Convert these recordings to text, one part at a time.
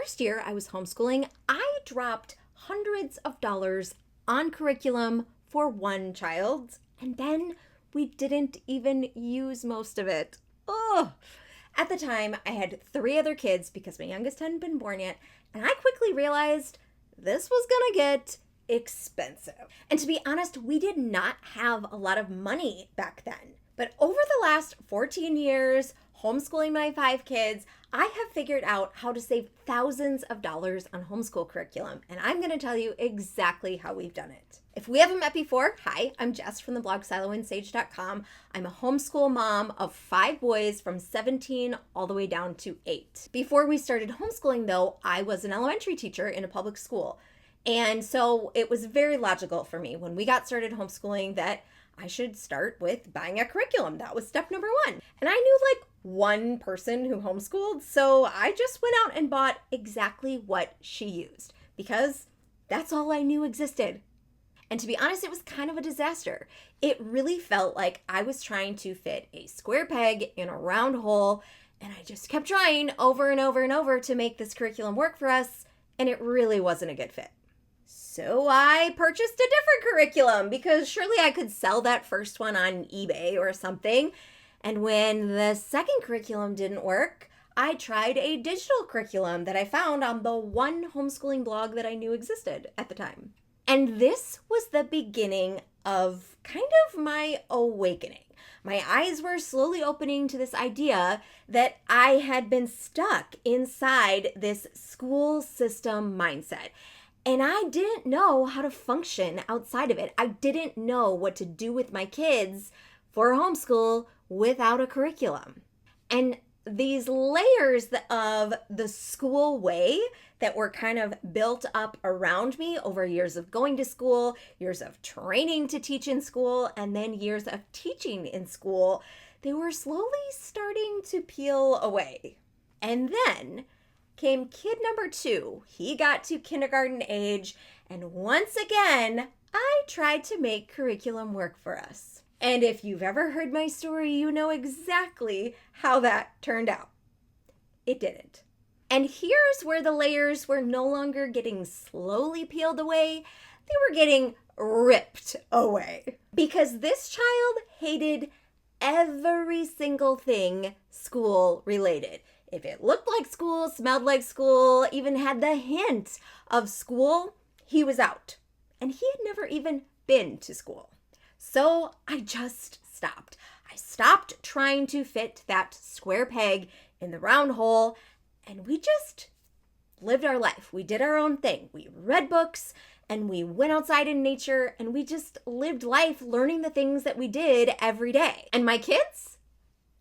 first year I was homeschooling, I dropped hundreds of dollars on curriculum for one child, and then we didn't even use most of it. Ugh. At the time, I had 3 other kids because my youngest hadn't been born yet, and I quickly realized this was gonna get expensive. And to be honest, we did not have a lot of money back then. But over the last 14 years, homeschooling my 5 kids, I have figured out how to save thousands of dollars on homeschool curriculum, and I'm going to tell you exactly how we've done it. If we haven't met before, hi, I'm Jess from the blog siloandsage.com. I'm a homeschool mom of 5 boys from 17 all the way down to 8. Before we started homeschooling, though, I was an elementary teacher in a public school. And so it was very logical for me when we got started homeschooling that I should start with buying a curriculum. That was step number 1. And I knew like one person who homeschooled, so I just went out and bought exactly what she used because that's all I knew existed. And to be honest, it was kind of a disaster. It really felt like I was trying to fit a square peg in a round hole, and I just kept trying over and over and over to make this curriculum work for us, and it really wasn't a good fit. So I purchased a different curriculum because surely I could sell that first one on eBay or something. And when the second curriculum didn't work, I tried a digital curriculum that I found on the one homeschooling blog that I knew existed at the time. And this was the beginning of kind of my awakening. My eyes were slowly opening to this idea that I had been stuck inside this school system mindset. And I didn't know how to function outside of it. I didn't know what to do with my kids for homeschool without a curriculum. And these layers of the school way that were kind of built up around me over years of going to school, years of training to teach in school, and then years of teaching in school, they were slowly starting to peel away. And then came kid number 2. He got to kindergarten age, and once again, I tried to make curriculum work for us. And if you've ever heard my story, you know exactly how that turned out. It didn't. And here's where the layers were no longer getting slowly peeled away, they were getting ripped away. Because this child hated every single thing school related. If it looked like school, smelled like school, even had the hint of school, he was out. And he had never even been to school. So I just stopped. I stopped trying to fit that square peg in the round hole, and we just lived our life. We did our own thing. We read books, and we went outside in nature, and we just lived life learning the things that we did every day. And my kids,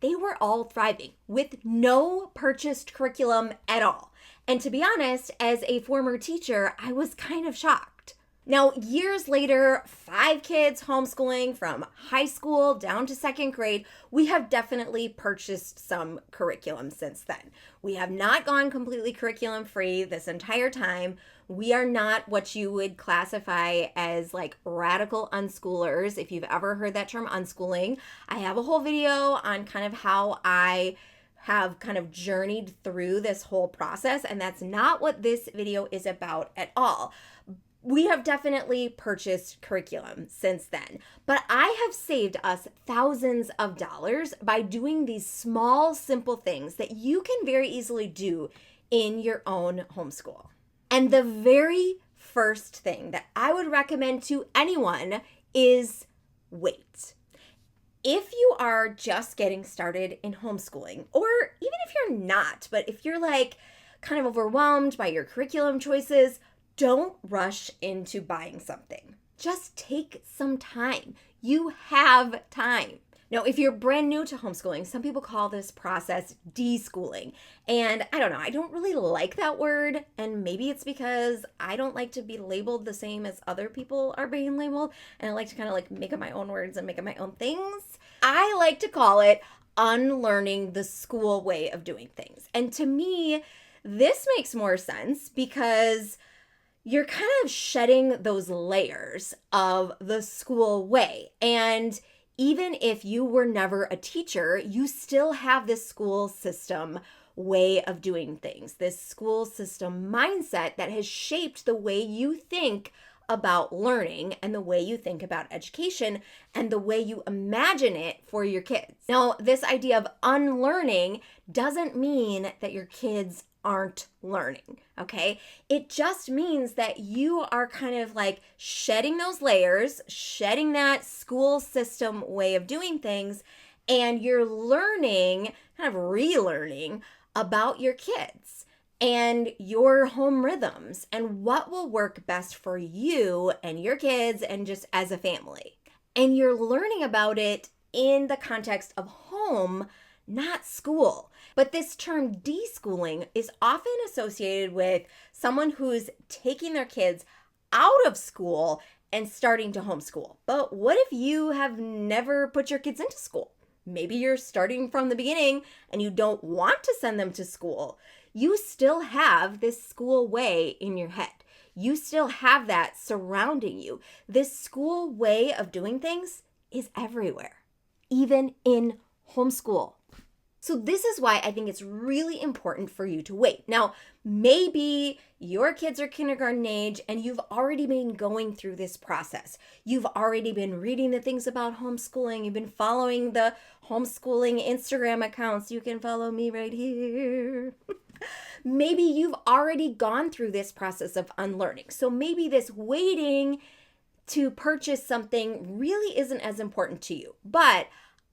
they were all thriving with no purchased curriculum at all. And to be honest, as a former teacher, I was kind of shocked. Now, years later, 5 kids homeschooling from high school down to 2nd grade, we have definitely purchased some curriculum since then. We have not gone completely curriculum free this entire time. We are not what you would classify as like radical unschoolers. If you've ever heard that term unschooling, I have a whole video on kind of how I have kind of journeyed through this whole process, and that's not what this video is about at all. We have definitely purchased curriculum since then, but I have saved us thousands of dollars by doing these small, simple things that you can very easily do in your own homeschool. And the very first thing that I would recommend to anyone is wait. If you are just getting started in homeschooling, or even if you're not, but if you're like kind of overwhelmed by your curriculum choices, don't rush into buying something. Just take some time. You have time. Now, if you're brand new to homeschooling, some people call this process deschooling. And I don't know, I don't really like that word. And maybe it's because I don't like to be labeled the same as other people are being labeled. And I like to kind of like make up my own words and make up my own things. I like to call it unlearning the school way of doing things. And to me, this makes more sense because you're kind of shedding those layers of the school way. And even if you were never a teacher, you still have this school system way of doing things, this school system mindset that has shaped the way you think about learning and the way you think about education and the way you imagine it for your kids. Now, this idea of unlearning doesn't mean that your kids aren't learning, okay? It just means that you are kind of like shedding those layers, shedding that school system way of doing things, and you're learning, kind of relearning about your kids and your home rhythms and what will work best for you and your kids and just as a family. And you're learning about it in the context of home, not school. But this term deschooling is often associated with someone who's taking their kids out of school and starting to homeschool. But what if you have never put your kids into school? Maybe you're starting from the beginning and you don't want to send them to school. You still have this school way in your head. You still have that surrounding you. This school way of doing things is everywhere, even in homeschool. So this is why I think it's really important for you to wait. Now, maybe your kids are kindergarten age and you've already been going through this process. You've already been reading the things about homeschooling. You've been following the homeschooling Instagram accounts. You can follow me right here. Maybe you've already gone through this process of unlearning. So maybe this waiting to purchase something really isn't as important to you. But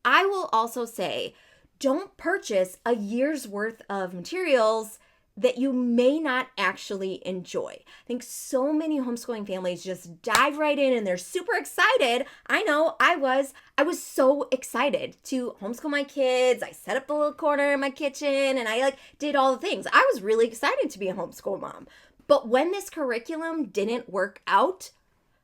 I will also say, don't purchase a year's worth of materials that you may not actually enjoy. I think so many homeschooling families just dive right in and they're super excited. I know I was so excited to homeschool my kids. I set up a little corner in my kitchen and I did all the things. I was really excited to be a homeschool mom. But when this curriculum didn't work out,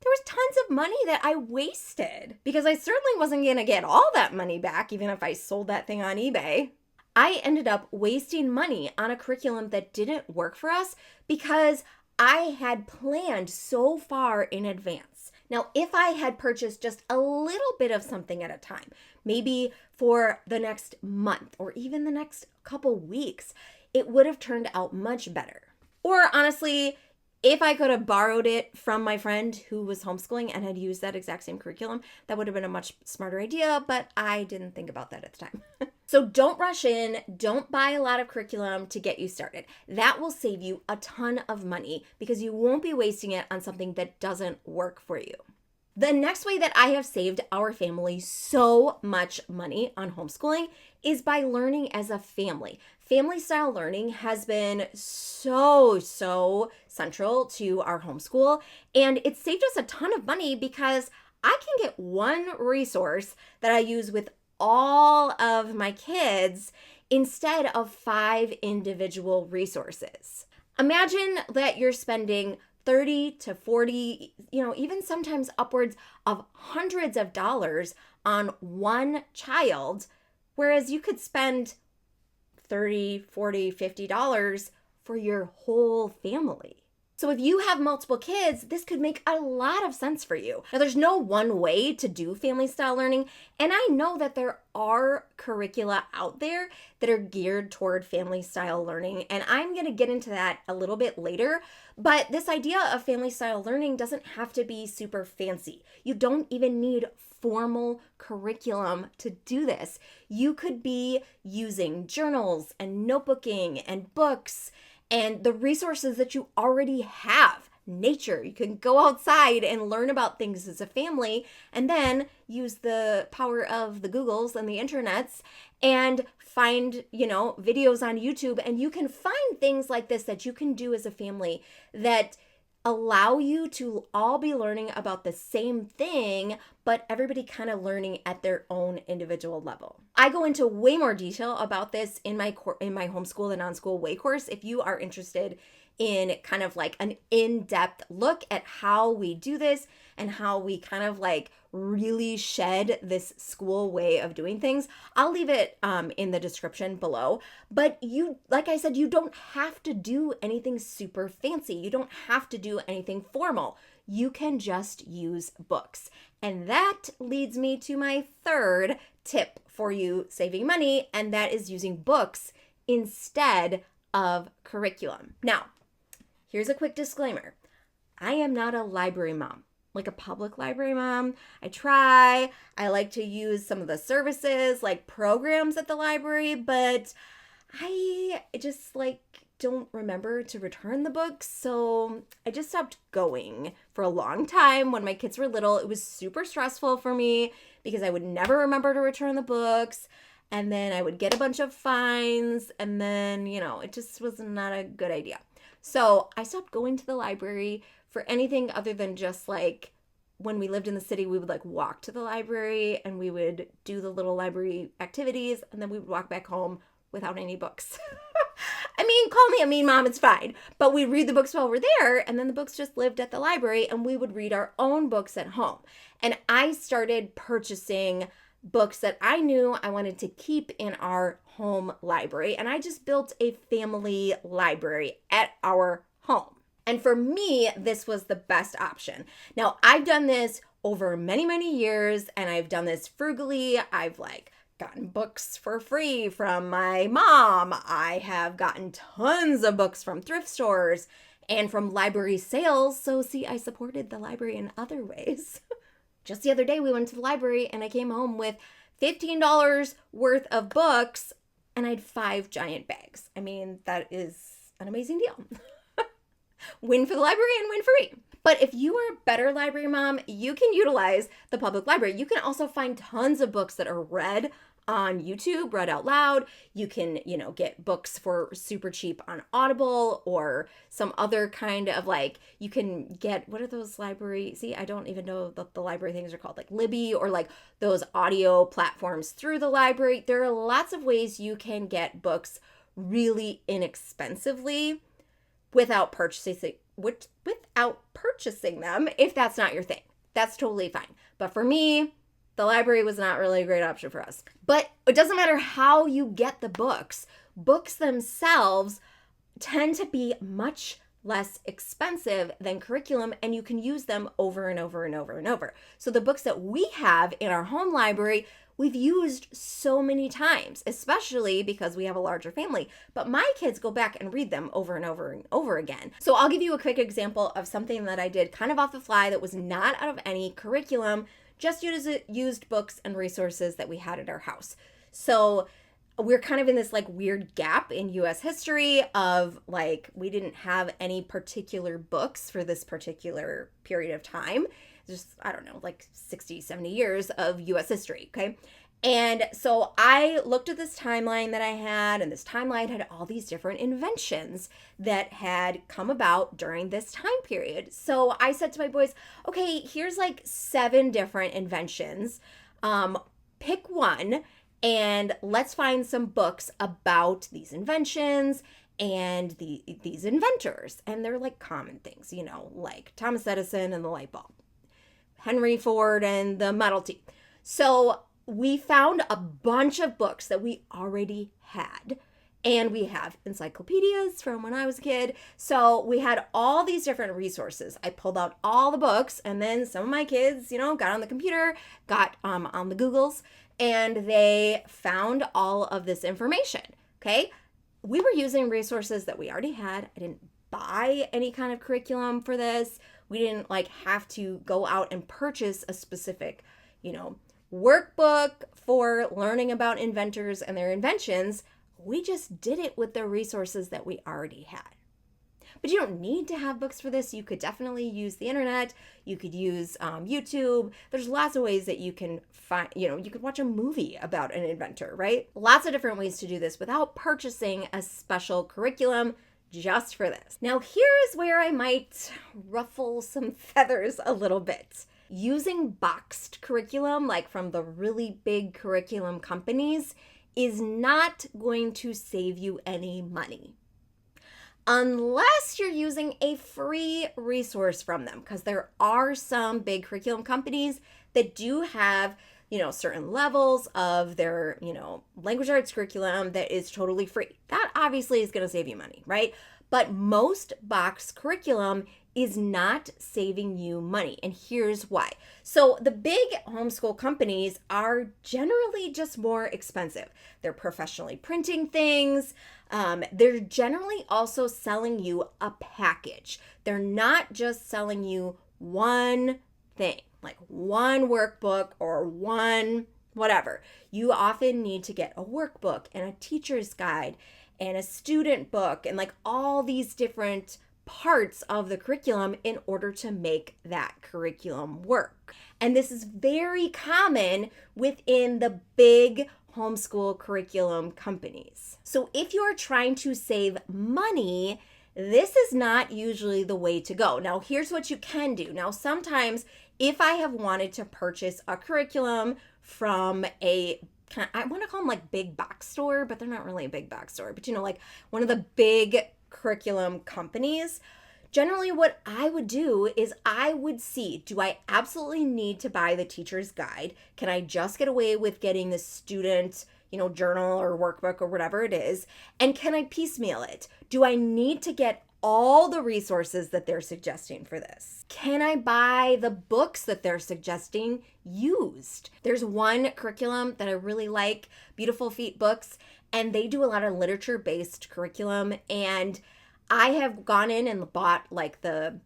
there was tons of money that I wasted because I certainly wasn't going to get all that money back, even if I sold that thing on eBay. I ended up wasting money on a curriculum that didn't work for us because I had planned so far in advance. Now, if I had purchased just a little bit of something at a time, maybe for the next month or even the next couple weeks, it would have turned out much better. Or honestly, if I could have borrowed it from my friend who was homeschooling and had used that exact same curriculum, that would have been a much smarter idea, but I didn't think about that at the time. So don't rush in. Don't buy a lot of curriculum to get you started. That will save you a ton of money because you won't be wasting it on something that doesn't work for you. The next way that I have saved our family so much money on homeschooling is by learning as a family. Family style learning has been so central to our homeschool, and it saved us a ton of money because I can get one resource that I use with all of my kids instead of 5 individual resources. Imagine that you're spending 30 to 40, even sometimes upwards of hundreds of dollars on one child, whereas you could spend $30, $40, $50 for your whole family. So if you have multiple kids, this could make a lot of sense for you. Now, there's no one way to do family style learning, and I know that there are curricula out there that are geared toward family style learning, and I'm going to get into that a little bit later. But this idea of family style learning doesn't have to be super fancy. You don't even need formal curriculum to do this. You could be using journals and notebooking and books and the resources that you already have. Nature. You can go outside and learn about things as a family and then use the power of the Googles and the internets and find, videos on YouTube. And you can find things like this that you can do as a family that allow you to all be learning about the same thing, but everybody kind of learning at their own individual level. I go into way more detail about this in my homeschool and on-school way course. If you are interested in kind of like an in-depth look at how we do this and how we kind of really shed this school way of doing things, I'll leave it in the description below. But like I said, you don't have to do anything super fancy. You don't have to do anything formal. You can just use books. And that leads me to my third tip for you saving money, and that is using books instead of curriculum. Now, here's a quick disclaimer. I am not a library mom, like a public library mom. I like to use some of the services like programs at the library, but I just don't remember to return the books. So I just stopped going for a long time when my kids were little. It was super stressful for me because I would never remember to return the books. And then I would get a bunch of fines. And then, it just was not a good idea. So I stopped going to the library for anything other than just when we lived in the city, we would walk to the library and we would do the little library activities. And then we would walk back home without any books. I mean, call me a mean mom, it's fine. But we'd read the books while we're there, and then the books just lived at the library, and we would read our own books at home. And I started purchasing books that I knew I wanted to keep in our home library, and I just built a family library at our home. And for me, this was the best option. Now, I've done this over many, many years, and I've done this frugally. I've gotten books for free from my mom. I have gotten tons of books from thrift stores and from library sales. So see, I supported the library in other ways. Just the other day, we went to the library and I came home with $15 worth of books and I had 5 giant bags. I mean, that is an amazing deal. Win for the library and win for me. But if you are a better library mom, you can utilize the public library. You can also find tons of books that are read on YouTube, read out loud. You can, get books for super cheap on Audible or some other kind of you can get, what are those library? See, I don't even know what the library things are called, Libby or those audio platforms through the library. There are lots of ways you can get books really inexpensively without purchasing them if that's not your thing. That's totally fine. But for me, the library was not really a great option for us. But it doesn't matter how you get the books. Books themselves tend to be much less expensive than curriculum, and you can use them over and over and over and over. So the books that we have in our home library, we've used so many times, especially because we have a larger family. But my kids go back and read them over and over and over again. So I'll give you a quick example of something that I did kind of off the fly that was not out of any curriculum, just used books and resources that we had at our house. So we're kind of in this weird gap in US history of we didn't have any particular books for this particular period of time. Just, I don't know, 60, 70 years of US history, okay? And so I looked at this timeline that I had, and this timeline had all these different inventions that had come about during this time period. So I said to my boys, okay, here's 7 different inventions. Pick one, and let's find some books about these inventions and these inventors. And they're common things, like Thomas Edison and the light bulb, Henry Ford and the Model T. So we found a bunch of books that we already had. And we have encyclopedias from when I was a kid. So we had all these different resources. I pulled out all the books, and then some of my kids, got on the computer, got on the Googles, and they found all of this information, okay? We were using resources that we already had. I didn't buy any kind of curriculum for this. We didn't have to go out and purchase a specific, workbook for learning about inventors and their inventions. We just did it with the resources that we already had. But you don't need to have books for this. You could definitely use the internet. You could use YouTube. There's lots of ways that you can find, you could watch a movie about an inventor, right? Lots of different ways to do this without purchasing a special curriculum just for this. Now, here's where I might ruffle some feathers a little bit. Using boxed curriculum, from the really big curriculum companies, is not going to save you any money. Unless you're using a free resource from them, because there are some big curriculum companies that do have, certain levels of their, language arts curriculum that is totally free. That obviously is going to save you money, right? But most box curriculum is not saving you money. And here's why. So the big homeschool companies are generally just more expensive. They're professionally printing things. They're generally also selling you a package. They're not just selling you one thing, like one workbook or one whatever. You often need to get a workbook and a teacher's guide and a student book and like all these different parts of the curriculum in order to make that curriculum work. And this is very common within the big homeschool curriculum companies. So if you're trying to save money, this is not usually the way to go. Now, here's what you can do. Now, sometimes if I have wanted to purchase a curriculum from I want to call them like big box store, but they're not really a big box store, but like one of the big curriculum companies, generally what I would do is I would see, do I absolutely need to buy the teacher's guide? Can I just get away with getting the student, journal or workbook or whatever it is? And can I piecemeal it? Do I need to get all the resources that they're suggesting for this? Can I buy the books that they're suggesting used? There's one curriculum that I really like, Beautiful Feet Books, and they do a lot of literature-based curriculum. And I have gone in and bought like the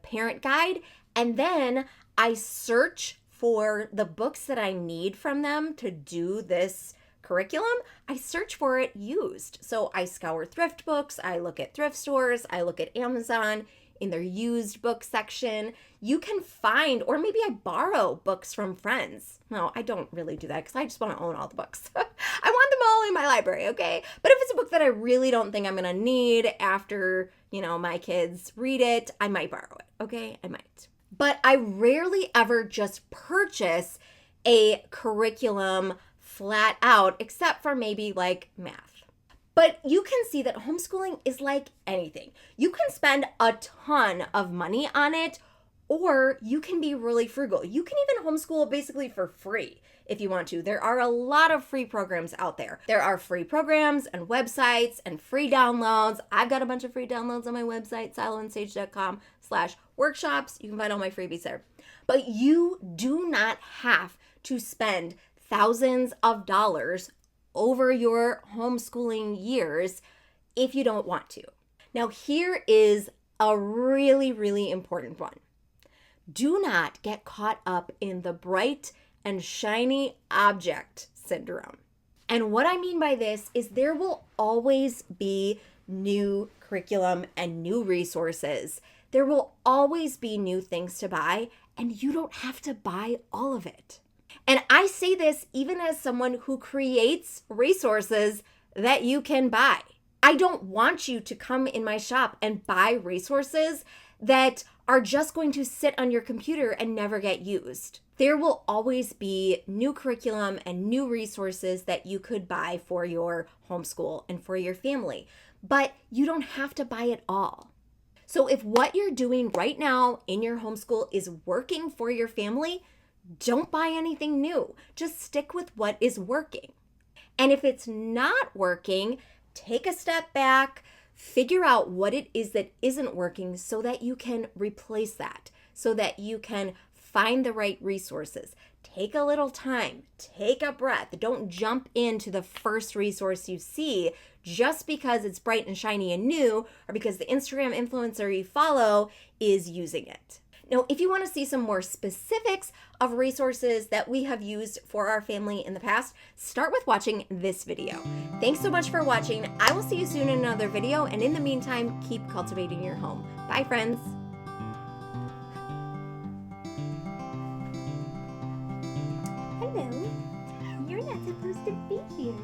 parent guide, and then I search for the books that I need from them to do this curriculum. I search for it used. So I scour thrift books, I look at thrift stores, I look at Amazon in their used book section. You can find, or maybe I borrow books from friends. No, I don't really do that because I just want to own all the books. I want them all in my library, okay? But if it's a book that I really don't think I'm going to need after, my kids read it, I might borrow it, okay? I might. But I rarely ever just purchase a curriculum flat out, except for maybe like math. But you can see that homeschooling is like anything. You can spend a ton of money on it, or you can be really frugal. You can even homeschool basically for free if you want to. There are a lot of free programs out there. There are free programs and websites and free downloads. I've got a bunch of free downloads on my website, siloandsage.com/workshops. You can find all my freebies there. But you do not have to spend thousands of dollars over your homeschooling years if you don't want to. Now, here is a really, really important one. Do not get caught up in the bright and shiny object syndrome. And what I mean by this is there will always be new curriculum and new resources. There will always be new things to buy, and you don't have to buy all of it. And I say this even as someone who creates resources that you can buy. I don't want you to come in my shop and buy resources that are just going to sit on your computer and never get used. There will always be new curriculum and new resources that you could buy for your homeschool and for your family, but you don't have to buy it all. So if what you're doing right now in your homeschool is working for your family, don't buy anything new. Just stick with what is working. And if it's not working, take a step back, figure out what it is that isn't working so that you can replace that, so that you can find the right resources. Take a little time, take a breath. Don't jump into the first resource you see just because it's bright and shiny and new, or because the Instagram influencer you follow is using it. Now, if you want to see some more specifics of resources that we have used for our family in the past, start with watching this video. Thanks so much for watching. I will see you soon in another video, and in the meantime, keep cultivating your home. Bye, friends. Hello. You're not supposed to be here.